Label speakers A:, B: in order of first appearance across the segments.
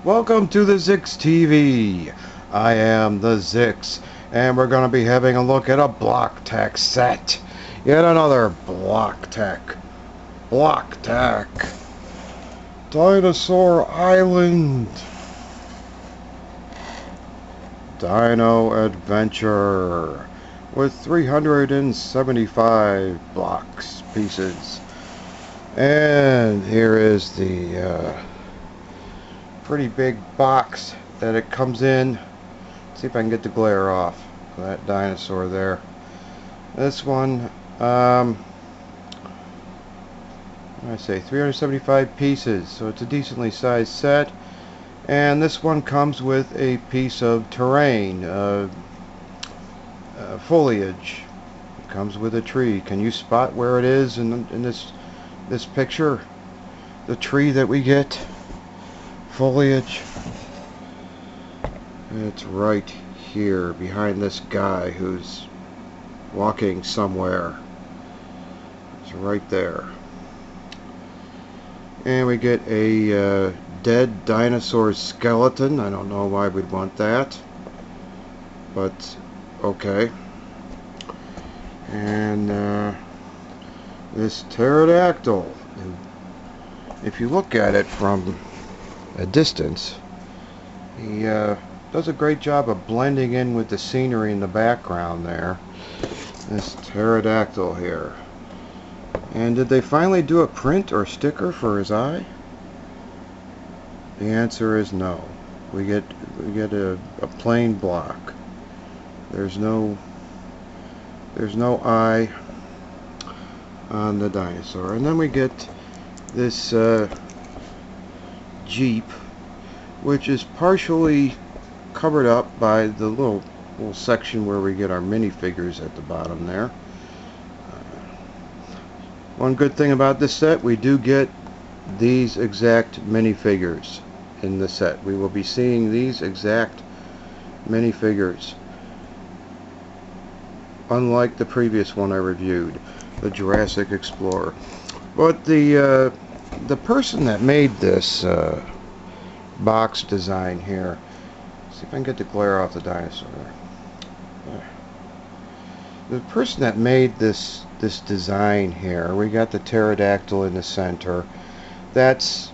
A: Welcome to the Zix TV. I am the Zix, and we're going to be having a look at a Block Tech set. Yet another Block Tech. Block Tech. Dinosaur Island. Dino Adventure. With 375 blocks pieces. And here is the pretty big box that it comes in. See if I can get the glare off that dinosaur there. This one, I say 375 pieces, so it's a decently sized set. And this one comes with a piece of terrain, foliage. It comes with a tree. Can you spot where it is in this picture? The tree that we get. Foliage. It's right here behind this guy who's walking somewhere. It's right there. And we get a dead dinosaur skeleton. I don't know why we'd want that, but okay. And this pterodactyl. If you look at it from a distance, he does a great job of blending in with the scenery in the background there. This pterodactyl here. And did they finally do a print or sticker for his eye? The answer is no. We get a plain block. There's no eye on the dinosaur. And then we get this Jeep, which is partially covered up by the little section where we get our minifigures at the bottom there. One good thing about this set, we do get these exact minifigures in the set. We will be seeing these exact minifigures, unlike the previous one I reviewed, the Jurassic Explorer. But the person that made this box design here, see if I can get the glare off the dinosaur there. The person that made this design here, we got the pterodactyl in the center. It's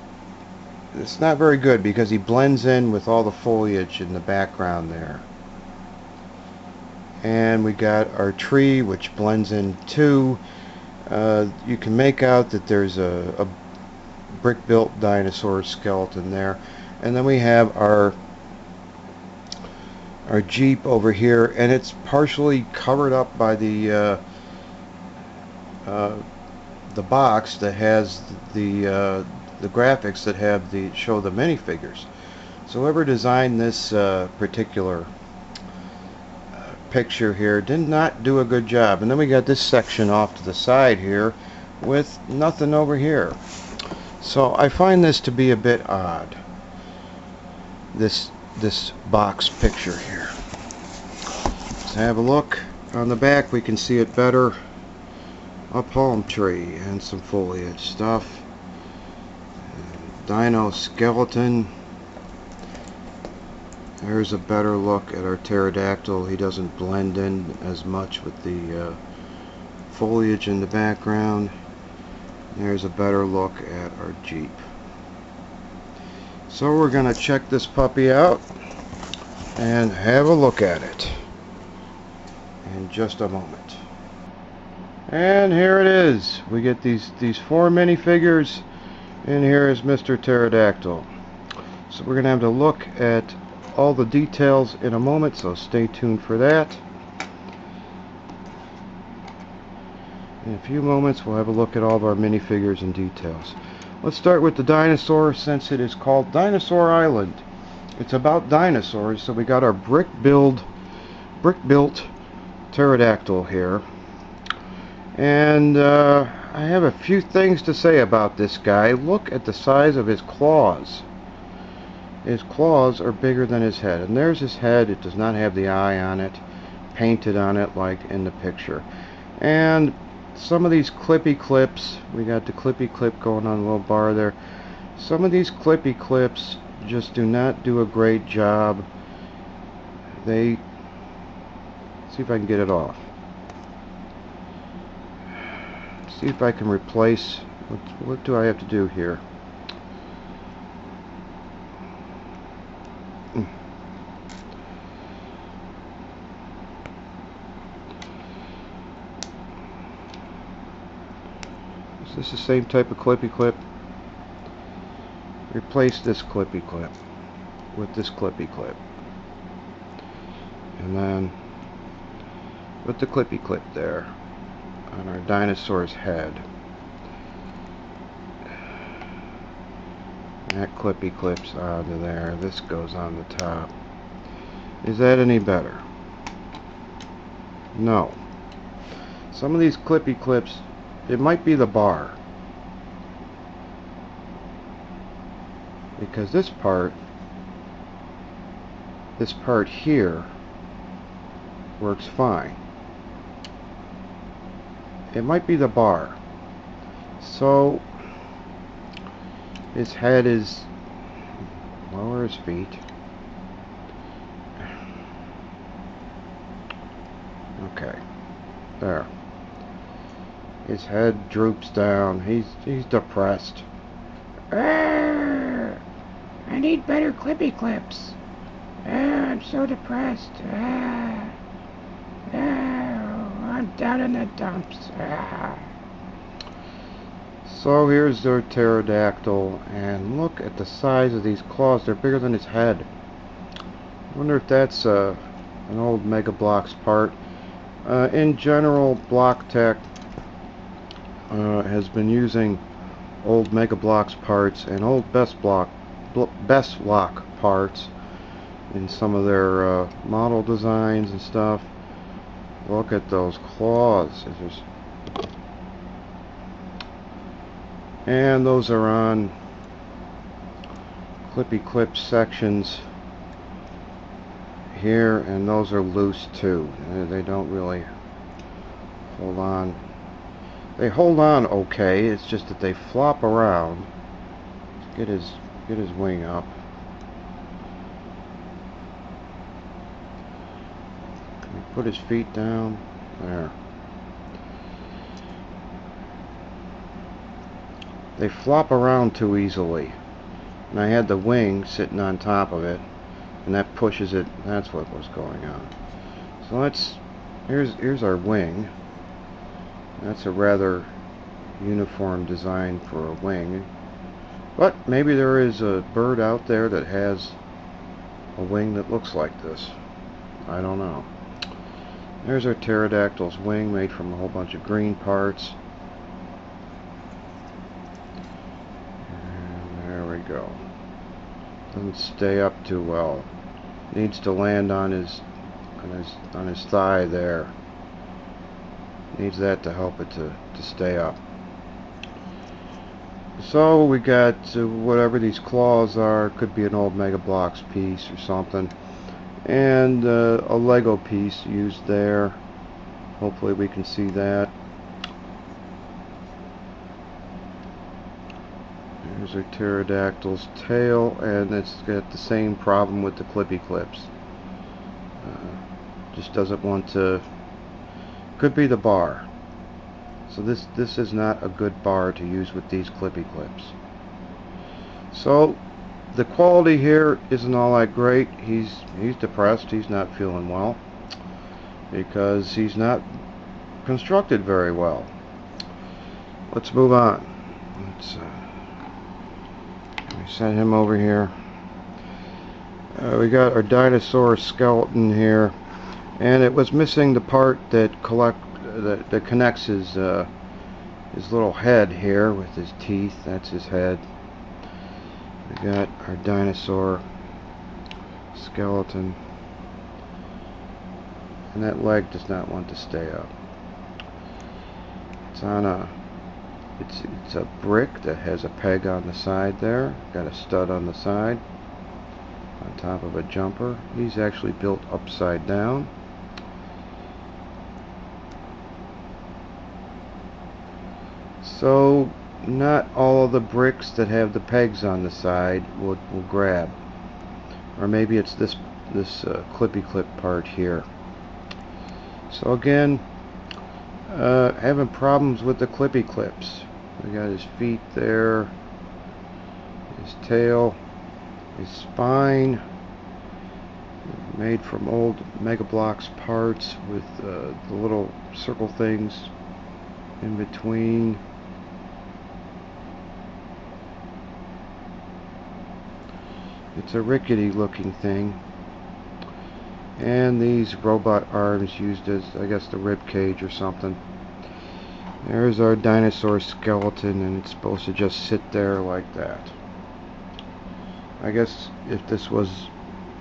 A: not very good because he blends in with all the foliage in the background there. And we got our tree, which blends in too. You can make out that there's a brick-built dinosaur skeleton there, and then we have our Jeep over here, and it's partially covered up by the box that has the graphics that show the minifigures. So whoever designed this particular picture here did not do a good job. And then we got this section off to the side here with nothing over here. So I find this to be a bit odd, this box picture here. Let's have a look. On the back we can see it better. A palm tree and some foliage stuff. Dino Skeleton. There's a better look at our pterodactyl. He doesn't blend in as much with the foliage in the background. There's a better look at our Jeep. So we're going to check this puppy out and have a look at it in just a moment. And here it is. We get these 4 minifigures, and here is Mr. Pterodactyl. So we're going to have to look at all the details in a moment, so stay tuned for that. In a few moments we'll have a look at all of our minifigures and details. Let's start with the dinosaur, since it is called Dinosaur Island. It's about dinosaurs, so we got our brick-built pterodactyl here. And I have a few things to say about this guy. Look at the size of his claws. His claws are bigger than his head. And there's his head. It does not have the eye on it, painted on it like in the picture. And some of these clippy clips, we got the clippy clip going on a little bar there. Some of these clippy clips just do not do a great job. They... see if I can get it off. See if I can replace... what do I have to do here? Is this the same type of clippy clip? Replace this clippy clip with this clippy clip. And then put the clippy clip there on our dinosaur's head. That clippy clips onto there. This goes on the top. Is that any better? No. Some of these clippy clips, it might be the bar. Because this part here works fine. It might be the bar. So his head is lower, his feet. Okay, there. His head droops down. He's depressed. I need better clippy clips. I'm so depressed. I'm down in the dumps. So here's their pterodactyl, and look at the size of these claws. They're bigger than his head. I wonder if that's an old Mega Bloks part. In general, Block Tech has been using old Mega Bloks parts and old Best Block parts in some of their model designs and stuff. Look at those claws. And those are on clippy clip sections here, and those are loose too. They don't really hold on. They hold on okay, it's just that they flop around. Get his wing up. Can we put his feet down? There. They flop around too easily. And I had the wing sitting on top of it, and that pushes it. That's what was going on. So here's our wing. That's a rather uniform design for a wing. But maybe there is a bird out there that has a wing that looks like this. I don't know. There's our pterodactyl's wing, made from a whole bunch of green parts. And there we go. Doesn't stay up too well. Needs to land on his thigh there. Needs that to help it to stay up. So we got whatever these claws are. Could be an old Mega Bloks piece or something, and a Lego piece used there. Hopefully we can see that. Here's our Pterodactyls tail, and it's got the same problem with the clippy clips. Just doesn't want to. Could be the bar. So this is not a good bar to use with these clippy clips. So the quality here isn't all that great. He's depressed. He's not feeling well because he's not constructed very well. Let's move on. Let's let me set him over here. We got our Dinosaur Skeleton here, and it was missing the part that connects his little head here with his teeth. That's his head. We got our Dinosaur Skeleton, and that leg does not want to stay up. It's on a it's a brick that has a peg on the side there. Got a stud on the side on top of a jumper. He's actually built upside down. So not all of the bricks that have the pegs on the side will grab. Or maybe it's this clippy clip part here. So again, having problems with the clippy clips. We got his feet there, his tail, his spine, made from old Mega Bloks parts with the little circle things in between. It's a rickety looking thing. And these robot arms used as, I guess, the rib cage or something. There's our dinosaur skeleton, and it's supposed to just sit there like that. I guess if this was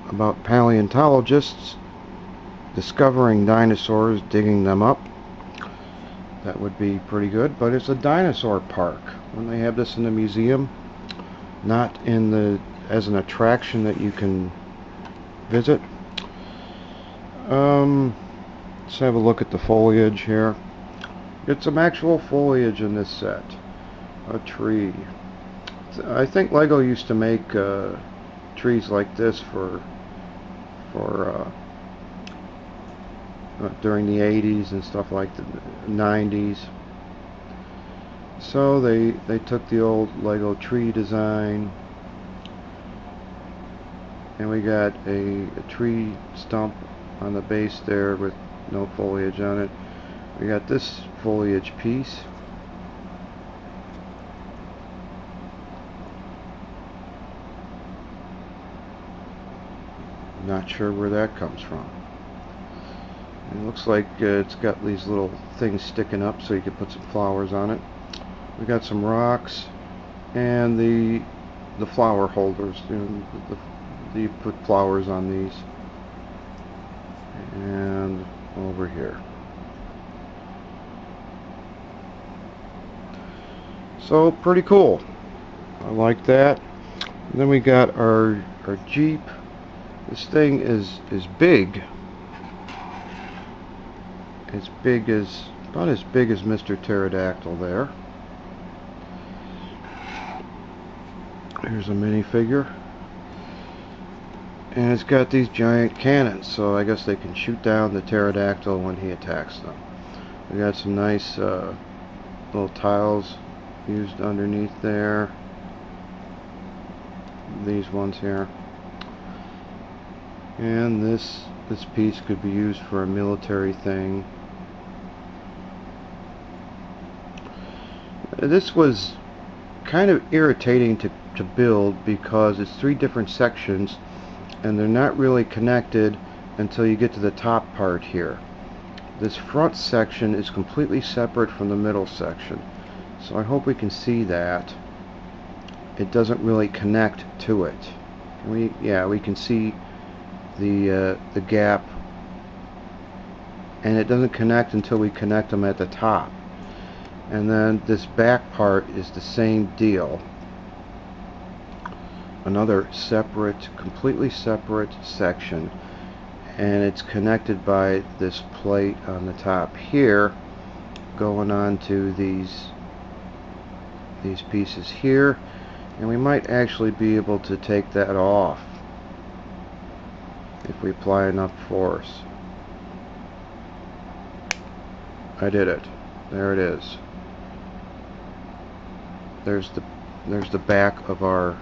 A: about paleontologists discovering dinosaurs, digging them up, that would be pretty good. But it's a dinosaur park. When they have this in the museum, not in the as an attraction that you can visit. Let's have a look at the foliage here. Get some actual foliage in this set. A tree. I think Lego used to make trees like this for during the 80s and stuff like the 90s. So they took the old Lego tree design, and we got a tree stump on the base there with no foliage on it. We got this foliage piece. Not sure where that comes from. It looks like it's got these little things sticking up so you can put some flowers on it. We got some rocks and the flower holders. You put flowers on these. And over here. So pretty cool. I like that. And then we got our Jeep. This thing is big. It's big as about as big as Mr. Pterodactyl there. Here's a minifigure. And it's got these giant cannons, so I guess they can shoot down the pterodactyl when he attacks them. We got some nice little tiles used underneath there. These ones here. And this piece could be used for a military thing. This was kind of irritating to build because it's 3 different sections, and they're not really connected until you get to the top part here. This front section is completely separate from the middle section, so I hope we can see that. It doesn't really connect to it. We can see the gap, and it doesn't connect until we connect them at the top. And then this back part is the same deal. Another separate, completely separate section, and it's connected by this plate on the top here, going on to these pieces here, and we might actually be able to take that off if we apply enough force. I did it. There it is. There's the back of our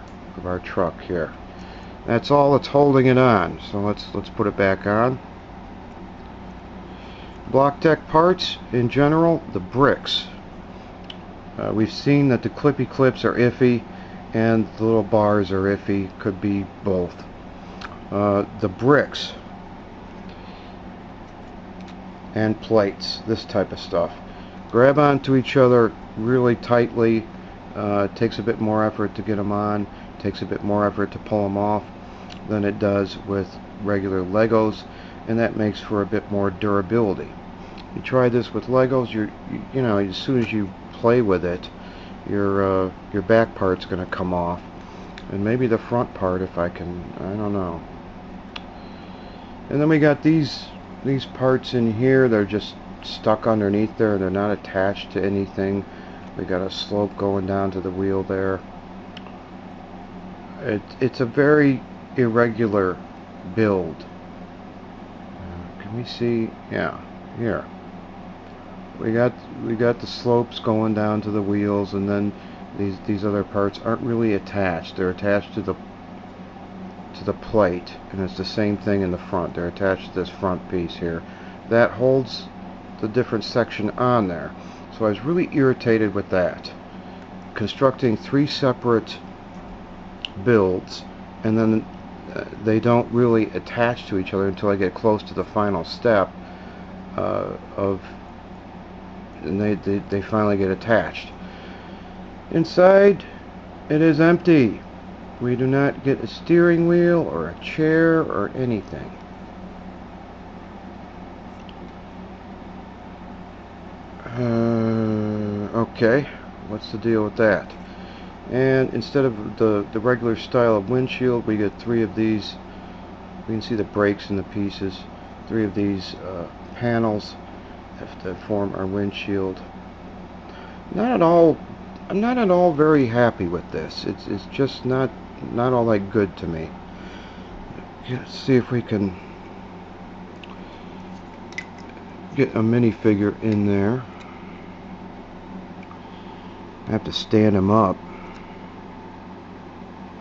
A: truck here. That's all that's holding it on. So let's put it back on. Block Tech parts in general, the bricks. We've seen that the clippy clips are iffy and the little bars are iffy. Could be both. The bricks and plates, this type of stuff, grab onto each other really tightly. It takes a bit more effort to get them on. Takes a bit more effort to pull them off than it does with regular Legos, and that makes for a bit more durability. You try this with Legos, you know, as soon as you play with it, your back part's going to come off, and maybe the front part if I don't know. And then we got these parts in here. They're just stuck underneath there. They're not attached to anything. We got a slope going down to the wheel there. It's a very irregular build. Can we see? Yeah, here. We got the slopes going down to the wheels, and then these other parts aren't really attached. They're attached to the plate, and it's the same thing in the front. They're attached to this front piece here. That holds the different section on there. So I was really irritated with that. Constructing 3 separate builds, and then they don't really attach to each other until I get close to the final step and they finally get attached. Inside, it is empty. We do not get a steering wheel or a chair or anything. Okay, what's the deal with that? And instead of the regular style of windshield, we get 3 of these. We can see the brakes and the pieces. 3 of these panels that form our windshield. I'm not at all very happy with this. It's just not all that good to me. Let's see if we can get a minifigure in there. I have to stand him up.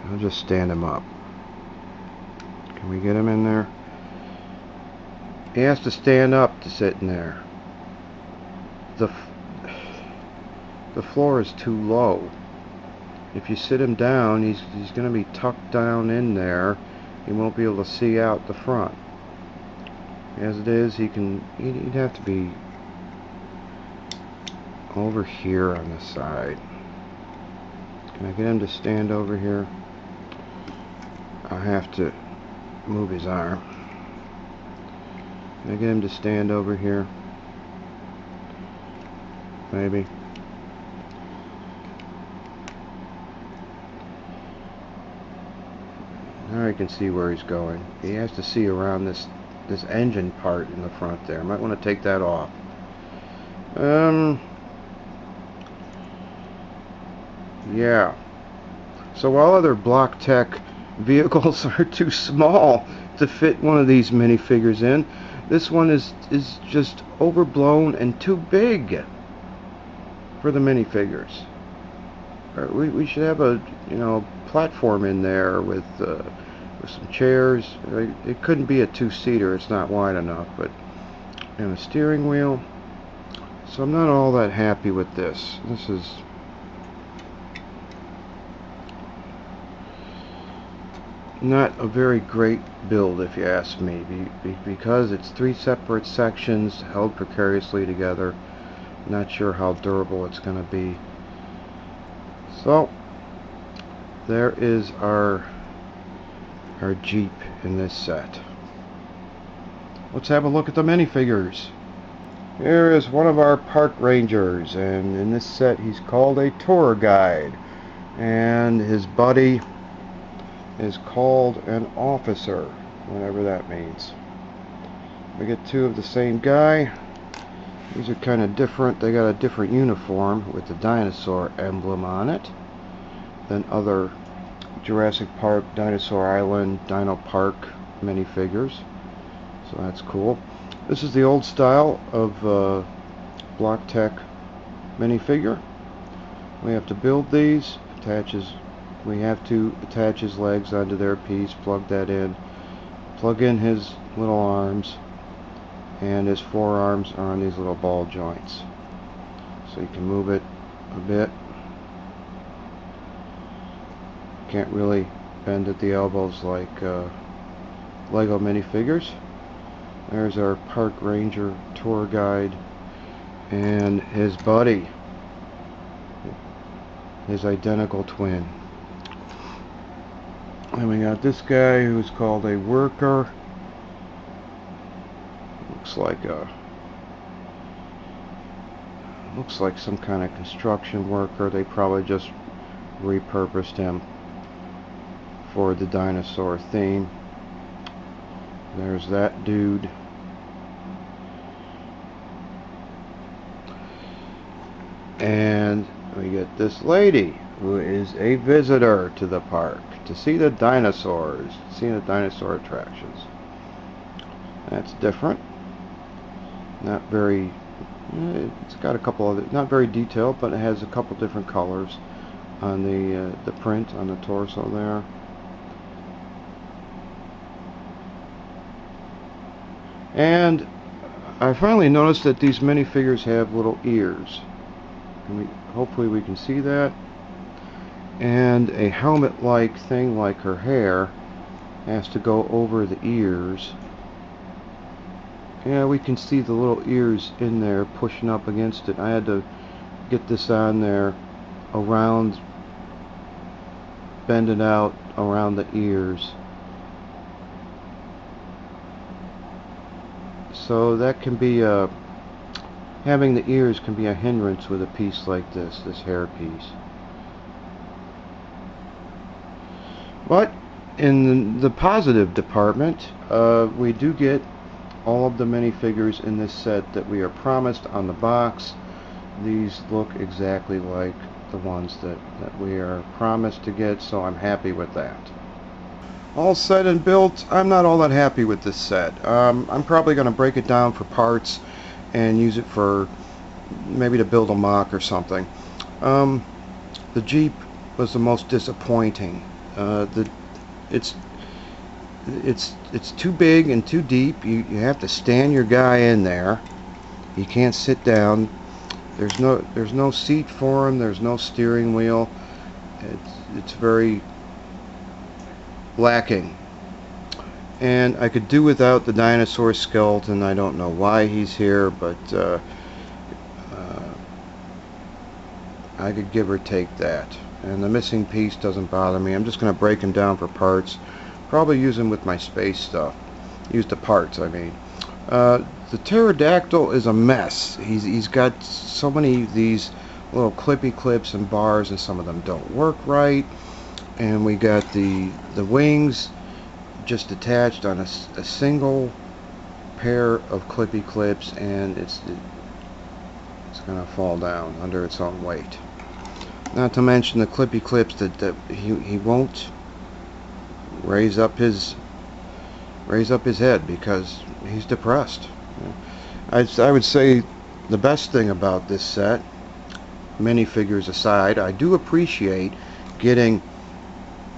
A: I'll just stand him up. Can we get him in there? He has to stand up to sit in there. The floor is too low. If you sit him down, he's going to be tucked down in there. He won't be able to see out the front. As it is, he'd have to be over here on the side. Can I get him to stand over here? I have to move his arm. Can I get him to stand over here? Maybe. Now I can see where he's going. He has to see around this engine part in the front there. Might want to take that off. Yeah. So while other Block Tech vehicles are too small to fit one of these minifigures in, this one is just overblown and too big for the minifigures. We should have a platform in there with some chairs. It couldn't be a 2-seater. It's not wide enough. And a steering wheel. So I'm not all that happy with this. This is not a very great build, if you ask me, because it's 3 separate sections held precariously together. Not sure how durable it's going to be. So there is our Jeep in this set. Let's have a look at the minifigures. Here is one of our park rangers, and in this set he's called a tour guide, and his buddy is called an officer, whatever that means. We get 2 of the same guy. These are kind of different. They got a different uniform with the dinosaur emblem on it than other Jurassic Park, Dinosaur Island, Dino Park minifigures. So that's cool. This is the old style of Block Tech minifigure. We have to build these. We have to attach his legs onto their piece, plug that in, plug in his little arms, and his forearms are on these little ball joints. So you can move it a bit. Can't really bend at the elbows like Lego minifigures. There's our park ranger tour guide and his buddy, his identical twin. And we got this guy who's called a worker. Looks like some kind of construction worker. They probably just repurposed him for the dinosaur theme. There's that dude. And we get this lady who is a visitor to the park to see the dinosaurs, see the dinosaur attractions. That's different. Not very, it's got a couple other, not very detailed, but it has a couple different colors on the print on the torso there. And I finally noticed that these minifigures have little ears. And hopefully we can see that. And a helmet-like thing like her hair has to go over the ears. Yeah, we can see the little ears in there pushing up against it. I had to get this on there around, bend it out around the ears. So that can be having the ears can be a hindrance with a piece like this hair piece. But in the positive department, we do get all of the minifigures in this set that we are promised on the box. These look exactly like the ones that we are promised to get, so I'm happy with that. All set and built, I'm not all that happy with this set. I'm probably going to break it down for parts and use it for maybe to build a mock or something. The Jeep was the most disappointing. It's too big and too deep. You have to stand your guy in there. He can't sit down. There's no seat for him. There's no steering wheel. It's very lacking. And I could do without the Dinosaur Skeleton. I don't know why he's here, but I could give or take that. And the missing piece doesn't bother me. I'm just going to break him down for parts. Probably use him with my space stuff. Use the parts, I mean. The Pterodactyl is a mess. He's got so many of these little clippy clips and bars, and some of them don't work right. And we got the wings just attached on a single pair of clippy clips, and it's gonna fall down under its own weight. Not to mention the clippy clips that he won't raise up his head because he's depressed. I would say the best thing about this set, minifigures aside, I do appreciate getting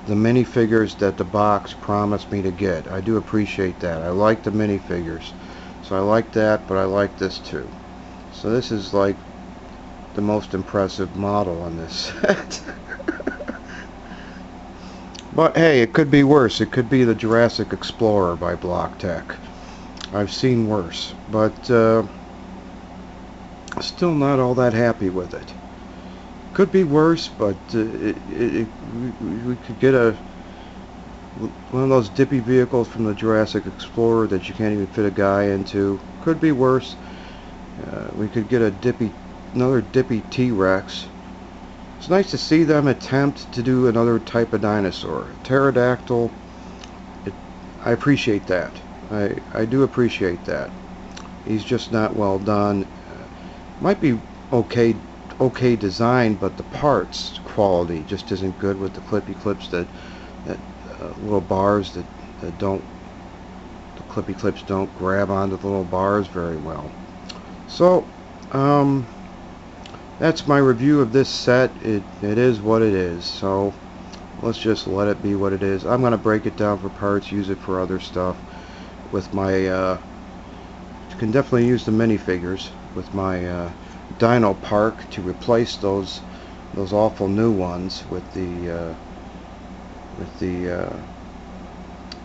A: the minifigures that the box promised me to get. I do appreciate that. I like the minifigures, so I like that, but I like this too. So this is like the most impressive model on this set. But hey, it could be worse. It could be the Jurassic Explorer by Block Tech. I've seen worse, but still not all that happy with it. Could be worse, but we could get one of those dippy vehicles from the Jurassic Explorer that you can't even fit a guy into. Could be worse. We could get another dippy T-Rex. It's nice to see them attempt to do another type of dinosaur. Pterodactyl, I appreciate that. I do appreciate that. He's just not well done. Might be okay design, but the parts quality just isn't good with the clippy clips that little bars that don't, the clippy clips don't grab onto the little bars very well. So that's my review of this set. It is what it is, so let's just let it be what it is. I'm going to break it down for parts, use it for other stuff with my you can definitely use the minifigures with my Dino Park to replace those awful new ones with the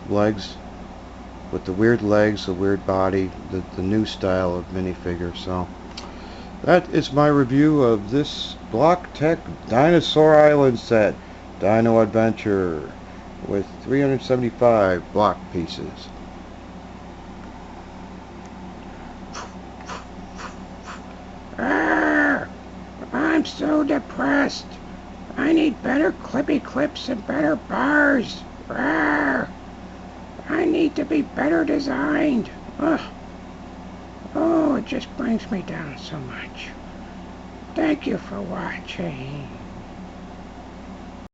A: legs, with the weird legs, the weird body, the new style of minifigure. So that is my review of this Block Tech Dinosaur Island set, Dino Adventure, with 375 block pieces.
B: I'm so depressed. I need better clippy clips and better bars. Rawr. I need to be better designed. Ugh. Oh, it just brings me down so much. Thank you for watching.